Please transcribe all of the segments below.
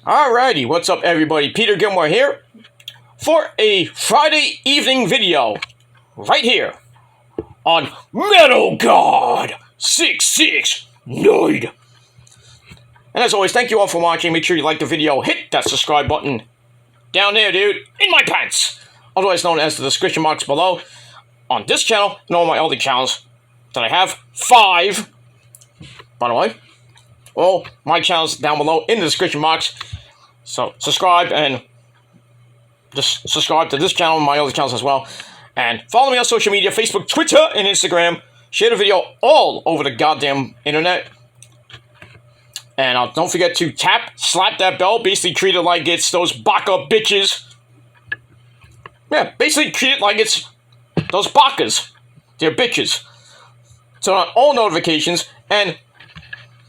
Alrighty, what's up everybody? Peter Gilmore here for a Friday evening video right here on Metal God 669. And as always, thank you all for watching. Make sure you like the video, hit that subscribe button down there, dude, in my pants, otherwise known as the description box below, on this channel and all my other channels that I have. 5, by the way. All my channels down below in the description box. So subscribe and just subscribe to this channel and my other channels as well. And follow me on social media, Facebook, Twitter, and Instagram. Share the video all over the goddamn internet. And don't forget to slap that bell. Basically treat it like it's those baka bitches. Yeah, basically treat it like it's those bakas. They're bitches. Turn on all notifications and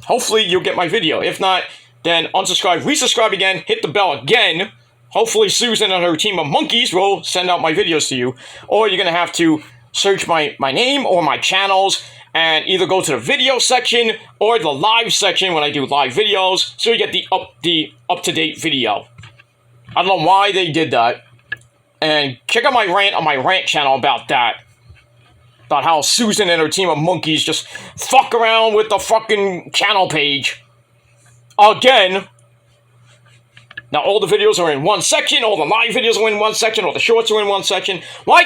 hopefully you'll get my video. If not, then unsubscribe, resubscribe again, hit the bell again. Hopefully Susan and her team of monkeys will send out my videos to you. Or you're going to have to search my name or my channels and either go to the video section or the live section when I do live videos, so you get the up-to-date video. I don't know why they did that. And check out my rant on my rant channel about that. About how Susan and her team of monkeys just fuck around with the fucking channel page. Again. Now all the videos are in one section, all the live videos are in one section, all the shorts are in one section. Why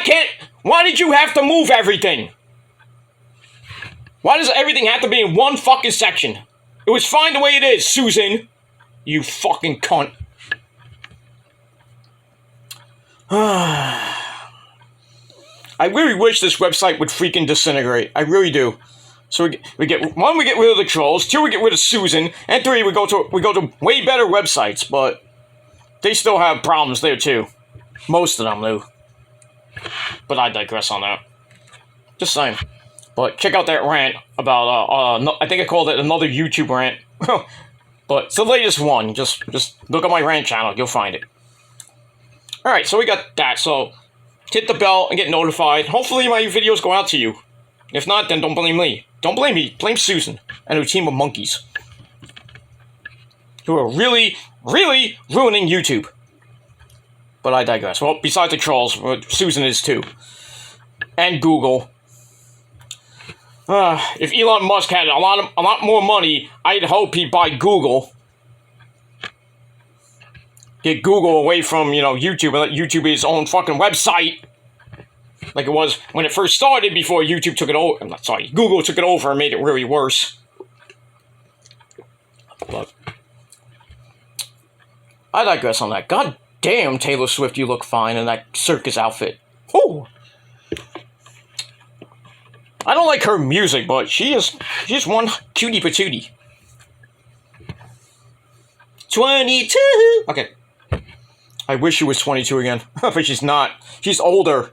did you have to move everything? Why does everything have to be in one fucking section? It was fine the way it is, Susan. You fucking cunt. I really wish this website would freaking disintegrate. I really do. So we get rid of the trolls. 2, we get rid of Susan. And 3, we go to way better websites. But they still have problems there too. Most of them do. But I digress on that. Just saying. But check out that rant about I think I called it another YouTube rant. But it's the latest one. Just look at my rant channel. You'll find it. All right. So we got that. So hit the bell and get notified. Hopefully my videos go out to you. If not, then don't blame me. Don't blame me. Blame Susan and her team of monkeys. Who are really, really ruining YouTube. But I digress. Well, besides the trolls, Susan is too. And Google. If Elon Musk had a lot more money, I'd hope he'd buy Google. Get Google away from, YouTube and let YouTube be its own fucking website. Like it was when it first started before YouTube took it over. I'm not sorry, Google took it over and made it really worse. But I digress on that. God damn, Taylor Swift, you look fine in that circus outfit. Whew. I don't like her music, but she's one cutie patootie. 22! Okay. I wish she was 22 again, but she's not. She's older.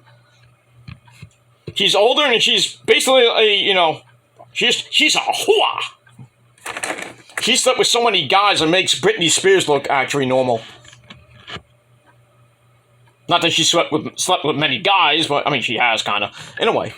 She's older, and she's basically she's a hooah. She slept with so many guys and makes Britney Spears look actually normal. Not that she slept with many guys, but I mean she has kind of in a way.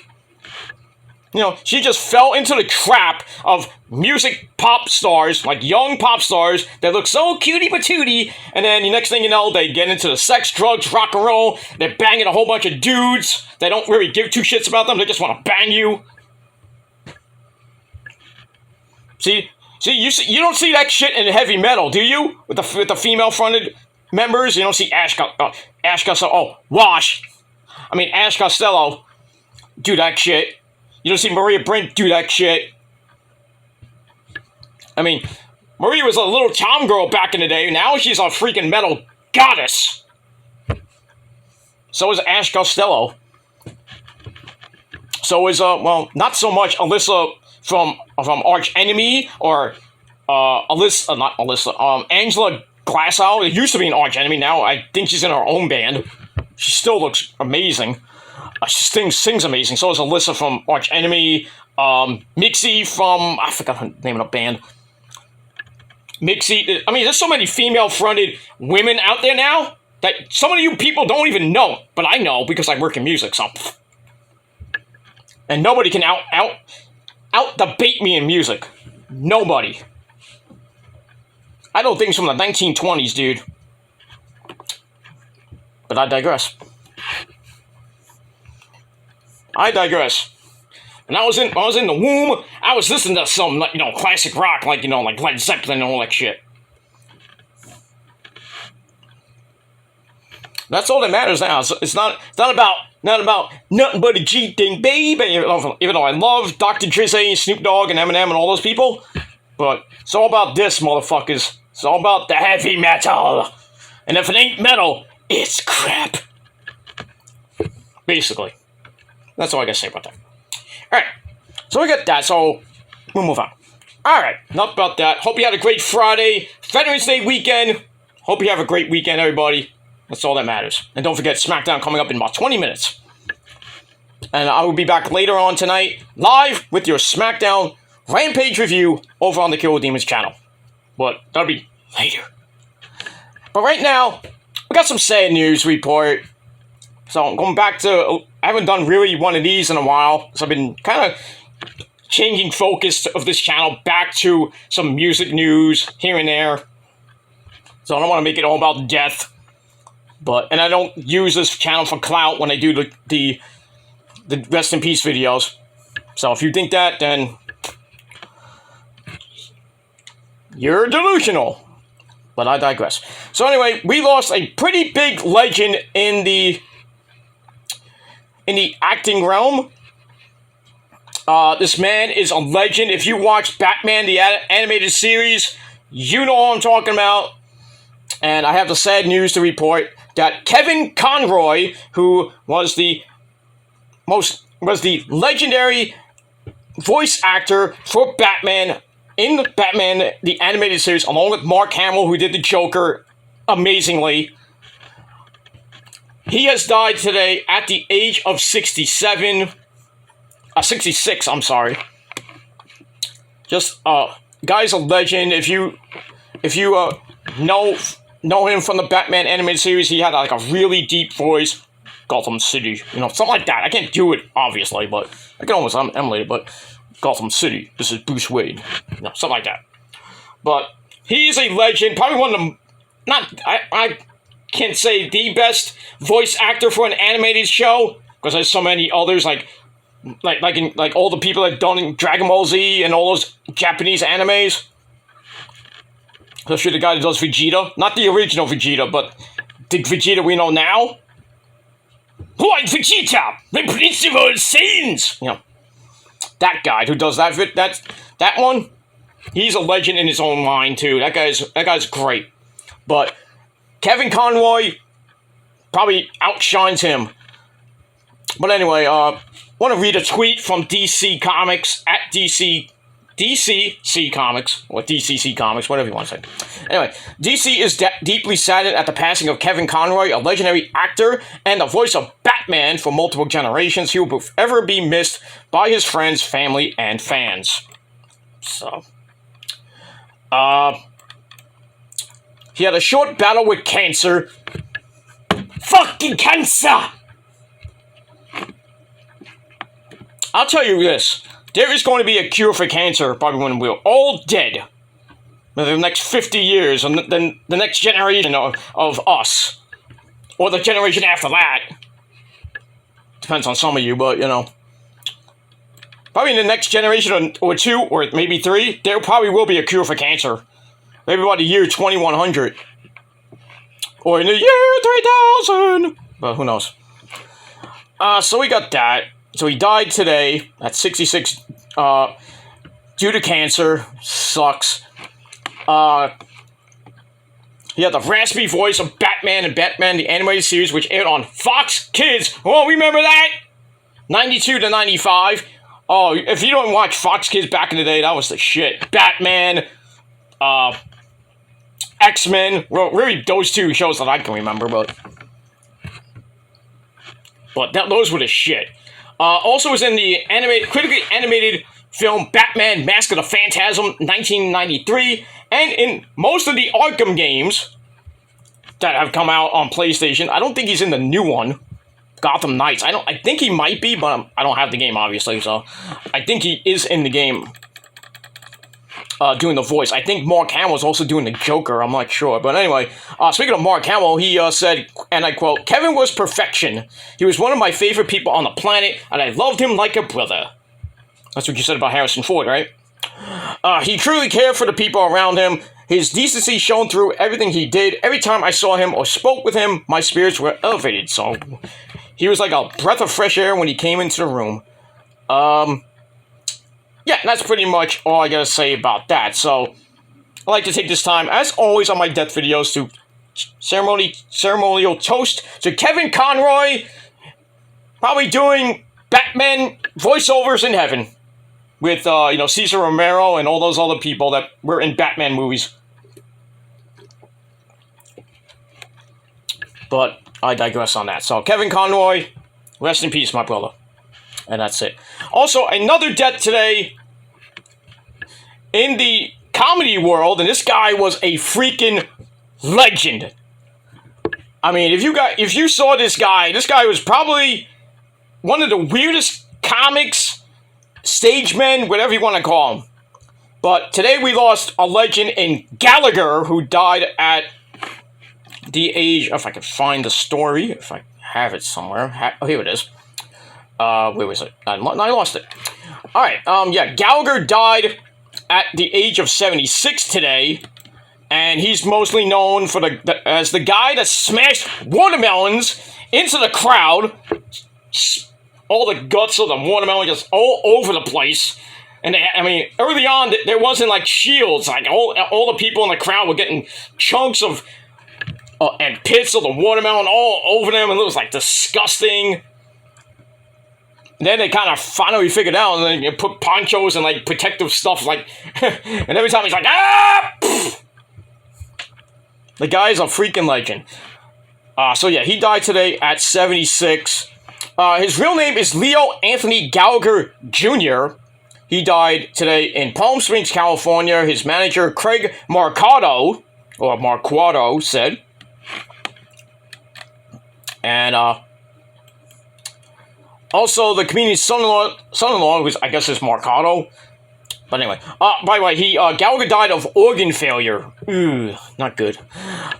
She just fell into the trap of music pop stars, like young pop stars, that look so cutie patootie, and then the next thing you know, they get into the sex, drugs, rock and roll, they're banging a whole bunch of dudes, they don't really give 2 shits about them, they just want to bang you. See, you don't see that shit in heavy metal, do you? With the female-fronted members, you don't see Ash Costello do that shit. You don't see Maria Brink do that shit. I mean, Maria was a little tomgirl back in the day. Now she's a freaking metal goddess. So is Ash Costello. So is, not so much Alyssa from Arch Enemy or Angela Glasgow. It used to be an Arch Enemy. Now I think she's in her own band. She still looks amazing. She sings amazing. So is Alyssa from Arch Enemy. Mixie from... I forgot her name of the band. Mixie... I mean, there's so many female-fronted women out there now that some of you people don't even know. But I know because I work in music, so... And nobody can out-debate me in music. Nobody. I know things from the 1920s, dude. But I digress. And I was in the womb, I was listening to some, you know, classic rock, like, you know, like Led Zeppelin and all that shit. That's all that matters now. It's not about nothing but a G thing, baby. Even though I love Dr. Drizzy, Snoop Dogg, and Eminem, and all those people, but it's all about this, motherfuckers. It's all about the heavy metal. And if it ain't metal, it's crap. Basically, that's all I gotta say about that. All right, so we got that. So we'll move on. All right, enough about that. Hope you had a great Friday, Veterans Day weekend. Hope you have a great weekend, everybody. That's all that matters. And don't forget, SmackDown coming up in about 20 minutes. And I will be back later on tonight, live with your SmackDown Rampage review over on the Kill Demons channel. But that'll be later. But right now, we got some sad news report. So I'm going back to, I haven't done really one of these in a while. So I've been kind of changing focus of this channel back to some music news here and there. So I don't want to make it all about death. And I don't use this channel for clout when I do the rest in peace videos. So if you think that, then you're delusional. But I digress. So anyway, we lost a pretty big legend in the acting realm. This man is a legend. If you watch Batman, the animated series, you know what I'm talking about. And I have the sad news to report that Kevin Conroy, who was the legendary voice actor for Batman in Batman the animated series, along with Mark Hamill, who did the Joker amazingly, he has died today at the age of 66. I'm sorry. Just guy's a legend. If you know him from the Batman animated series, he had like a really deep voice. Gotham City, you know, something like that. I can't do it, obviously, but I can almost emulate it, but Gotham City, this is Bruce Wayne. You know, something like that. But he's a legend, probably one of them, I can't say the best voice actor for an animated show, because there's so many others, like all the people that done Dragon Ball Z and all those Japanese animes. Especially the guy that does Vegeta. Not the original Vegeta, but the Vegeta we know now. Who is Vegeta? The Prince of All Saiyans! You know, that guy who does that one, he's a legend in his own mind, too. That guy's great. But Kevin Conroy probably outshines him. But anyway, I want to read a tweet from DC Comics, at DCC Comics, or DCC Comics, whatever you want to say. Anyway, DC is deeply saddened at the passing of Kevin Conroy, a legendary actor and the voice of Batman for multiple generations. He will forever be missed by his friends, family, and fans. So, he had a short battle with cancer. Fucking cancer! I'll tell you this. There is going to be a cure for cancer, probably when we're all dead. In the next 50 years, and then the next generation of us. Or the generation after that. Depends on some of you, but, you know. Probably in the next generation or two, or maybe three, there probably will be a cure for cancer. Maybe about the year 2100. Or in the year 3000. But who knows. So we got that. So he died today at 66 due to cancer. Sucks. He had the raspy voice of Batman and Batman the Animated Series, which aired on Fox Kids. Oh, remember that? 92 to 95. Oh, if you don't watch Fox Kids back in the day, that was the shit. Batman, X-Men. Well, really, those two shows that I can remember, but those were the shit. Also was in the critically animated film Batman Mask of the Phantasm 1993, and in most of the Arkham games that have come out on PlayStation. I don't think he's in the new one, Gotham Knights. I think he might be, but I don't have the game, obviously, so I think he is in the game. doing the voice. I think Mark Hamill's also doing the Joker. I'm not sure. But anyway, speaking of Mark Hamill, he said, and I quote, "Kevin was perfection. He was one of my favorite people on the planet, and I loved him like a brother." That's what you said about Harrison Ford, right? He truly cared for the people around him. His decency shone through everything he did. Every time I saw him or spoke with him, my spirits were elevated. So he was like a breath of fresh air when he came into the room. Yeah, that's pretty much all I gotta say about that. So I'd like to take this time, as always on my death videos, to ceremonial toast to Kevin Conroy, probably doing Batman voiceovers in heaven with, Cesar Romero and all those other people that were in Batman movies. But I digress on that. So, Kevin Conroy, rest in peace, my brother. And that's it. Also, another death today in the comedy world, and this guy was a freaking legend. I mean, if you saw this guy was probably one of the weirdest comics, stage men, whatever you want to call him. But today we lost a legend in Gallagher, who died at the age, if I can find the story, if I have it somewhere. Oh, here it is. Where was it? I lost it. All right. Gallagher died at the age of 76 today, and he's mostly known for as the guy that smashed watermelons into the crowd. All the guts of the watermelon just all over the place. And early on, there wasn't like shields. Like all the people in the crowd were getting chunks of and pits of the watermelon all over them, and it was like disgusting. And then they kind of finally figured out, and then put ponchos and like protective stuff, like, and every time he's like, ah! Pfft. The guy's a freaking legend. He died today at 76. His real name is Leo Anthony Gallagher Jr. He died today in Palm Springs, California. His manager, Craig Marquardo, said. And, also, the comedian's son-in-law, who I guess is Marcado. But anyway, by the way, Gallagher died of organ failure. Ooh, not good.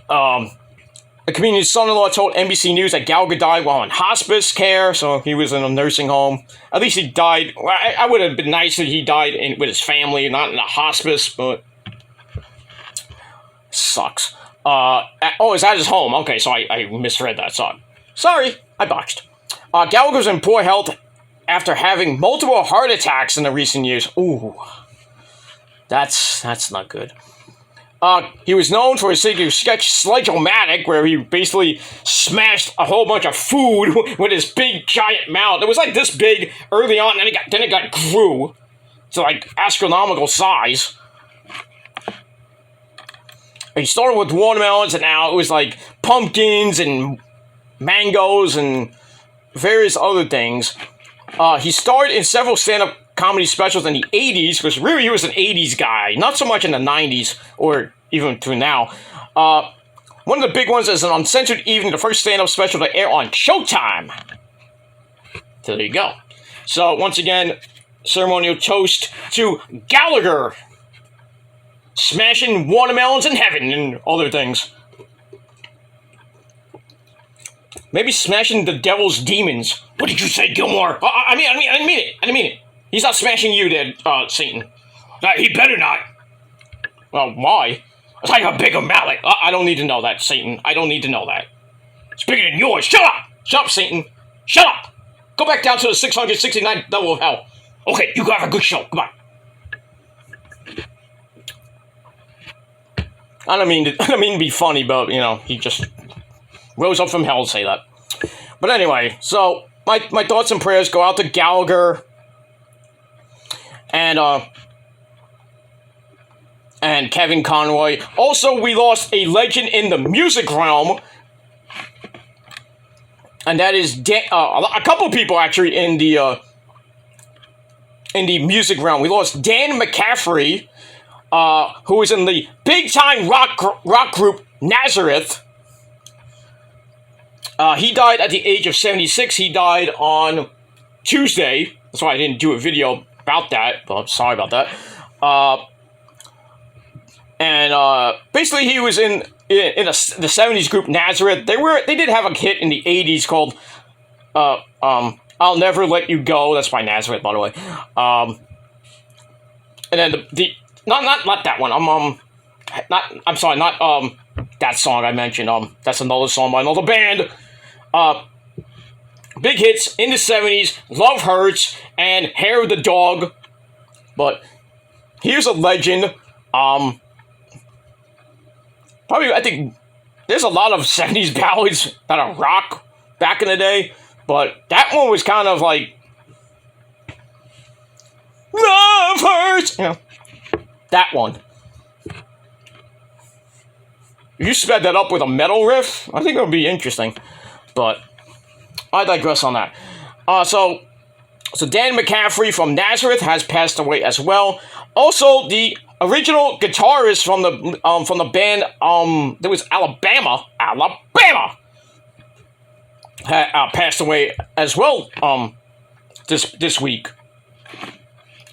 The comedian's son-in-law told NBC News that Gallagher died while in hospice care, so he was in a nursing home. At least he died. I would have been nice if he died with his family, not in a hospice, but sucks. It's at his home. Okay, so I misread that. Sorry, I botched. Gallagher's in poor health after having multiple heart attacks in the recent years. Ooh, that's not good. He was known for his signature sketch Sledge-O-Matic, where he basically smashed a whole bunch of food with his big giant mouth. It was like this big early on, and then it grew to like astronomical size. He started with watermelons, and now it was like pumpkins and mangoes and various other things. He starred in several stand-up comedy specials in the 80s, because really he was an 80s guy, not so much in the 90s, or even through now. One of the big ones is an Uncensored Evening, the first stand-up special to air on Showtime. So there you go. So, once again, ceremonial toast to Gallagher, smashing watermelons in heaven and other things. Maybe smashing the devil's demons. What did you say, Gilmore? I didn't mean it. He's not smashing you there, Satan. He better not. Well, why? It's like a bigger mallet. I don't need to know that, Satan. I don't need to know that. It's bigger than yours. Shut up! Shut up, Satan. Shut up! Go back down to the 669th level of hell. Okay, you got a good show. Come on. I don't mean to be funny, but, he just rose up from hell to say that. But anyway, so my thoughts and prayers go out to Gallagher and Kevin Conroy. Also, we lost a legend in the music realm, and that is a couple people actually in the music realm. We lost Dan Mccaffrey, who was in the big-time rock group Nazareth. He died at the age of 76. He died on Tuesday. That's why I didn't do a video about that, but I'm sorry about that. And basically, he was in the '70s group Nazareth. They did have a hit in the '80s called "I'll Never Let You Go." That's by Nazareth, by the way. And then the not that one. I'm sorry, not that song I mentioned. That's another song by another band. Big hits in the '70s: "Love Hurts" and "Hair of the Dog." But here's a legend. Probably, I think there's a lot of '70s ballads that are rock back in the day, but that one was kind of like "Love Hurts." You know, that one. If you sped that up with a metal riff, I think it would be interesting. But I digress on that. So Dan Mccaffrey from Nazareth has passed away as well. Also, the original guitarist from the band, there was Alabama, had passed away as well. This week.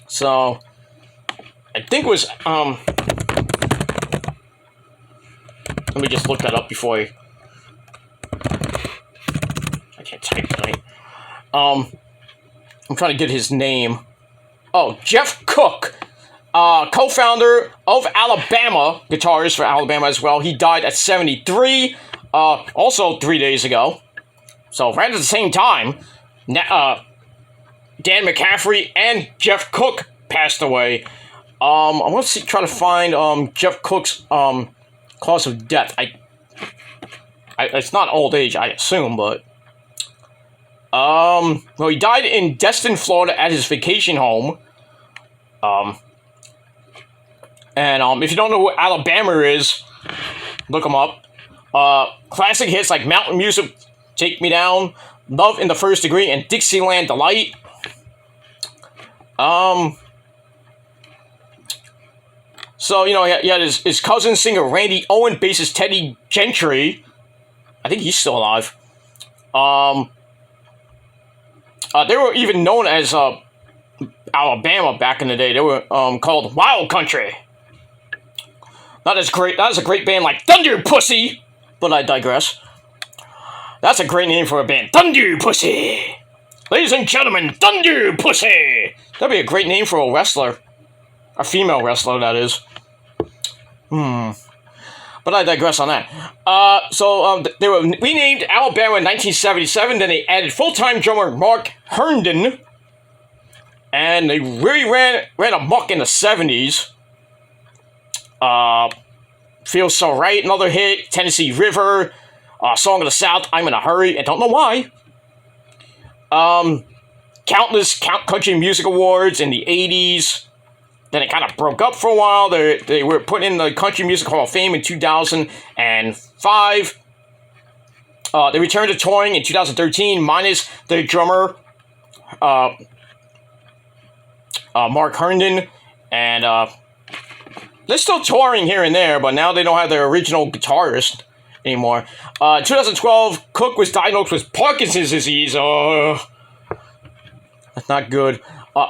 So I think it was Let me just look that up before I can't type tonight. I'm trying to get his name. Oh, Jeff Cook, co-founder of Alabama, guitarist for Alabama as well. He died at 73, also 3 days ago. So right at the same time, Dan McCaffrey and Jeff Cook passed away. I want to try to find Jeff Cook's cause of death. It's not old age, I assume, but well, he died in Destin, Florida, at his vacation home. And if you don't know what Alabama is, look him up. Classic hits like Mountain Music, "Take Me Down," "Love in the First Degree," and "Dixieland Delight." So, you know, he had his cousin singer Randy Owen, bassist Teddy Gentry. I think he's still alive. They were even known as Alabama back in the day. They were called Wild Country. Not as a great band like Thunder Pussy, but I digress. That's a great name for a band, Thunder Pussy. Ladies and gentlemen, Thunder Pussy. That'd be a great name for a wrestler. A female wrestler, that is. But I digress on that. They were renamed Alabama in 1977. Then they added full-time drummer Mark Herndon. And they really ran amok in the 70s. "Feels So Right," another hit. "Tennessee River," "Song of the South," "I'm in a Hurry," I don't know why. Countless country music awards in the 80s. Then it kind of broke up for a while. They were put in the Country Music Hall of Fame in 2005. They returned to touring in 2013, minus their drummer, Mark Herndon. And they're still touring here and there, but now they don't have their original guitarist anymore. 2012, Cook was diagnosed with Parkinson's disease. That's not good.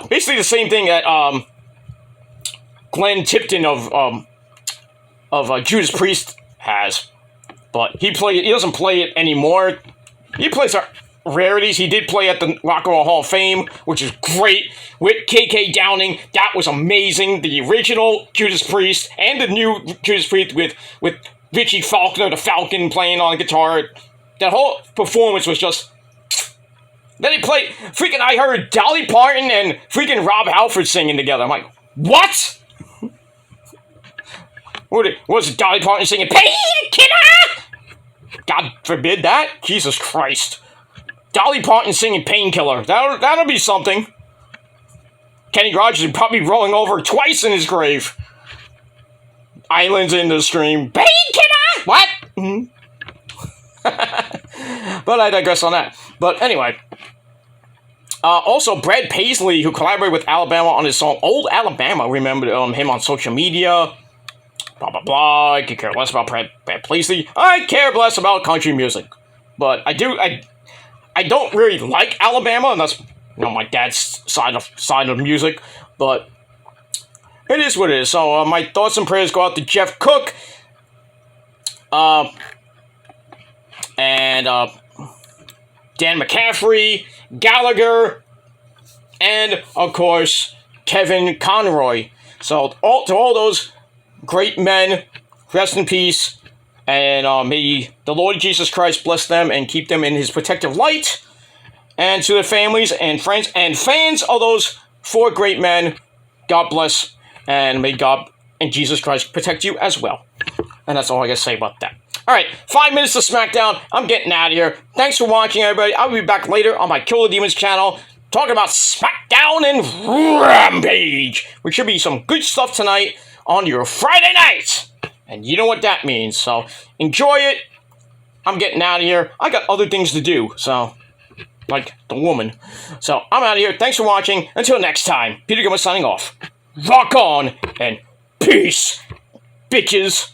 Basically the same thing that Glenn Tipton of Judas Priest has, but he doesn't play it anymore. He plays rarities. He did play at the Rock and Roll Hall of Fame, which is great, with KK Downing. That was amazing. The original Judas Priest and the new Judas Priest with Richie Faulkner, the Falcon, playing on guitar. That whole performance was just. Then they played freaking. I heard Dolly Parton and freaking Rob Halford singing together. I'm like, what? What was Dolly Parton singing? "Painkiller"? God forbid that. Jesus Christ. Dolly Parton singing "Painkiller." That'll be something. Kenny Rogers is probably rolling over twice in his grave. Islands in the Stream. "Painkiller"? What? But I digress on that. But anyway. Also, Brad Paisley, who collaborated with Alabama on his song "Old Alabama," remembered him on social media. Blah, blah, blah. I could care less about Brad Paisley. I care less about country music. But I don't really like Alabama, and that's my dad's side of music. But it is what it is. So my thoughts and prayers go out to Jeff Cook, and Dan McCaffrey, Gallagher, and of course Kevin Conroy. So to all those great men, rest in peace, and may the Lord Jesus Christ bless them and keep them in His protective light. And to their families and friends and fans of those four great men, God bless, and may God and Jesus Christ protect you as well. And that's all I gotta say about that. Alright, 5 minutes to SmackDown. I'm getting out of here. Thanks for watching, everybody. I'll be back later on my Kill the Demons channel talking about SmackDown and Rampage, which should be some good stuff tonight on your Friday night. And you know what that means, so enjoy it. I'm getting out of here. I got other things to do, so, like the woman. So I'm out of here. Thanks for watching. Until next time, Peter Gilmer signing off. Rock on and peace, bitches.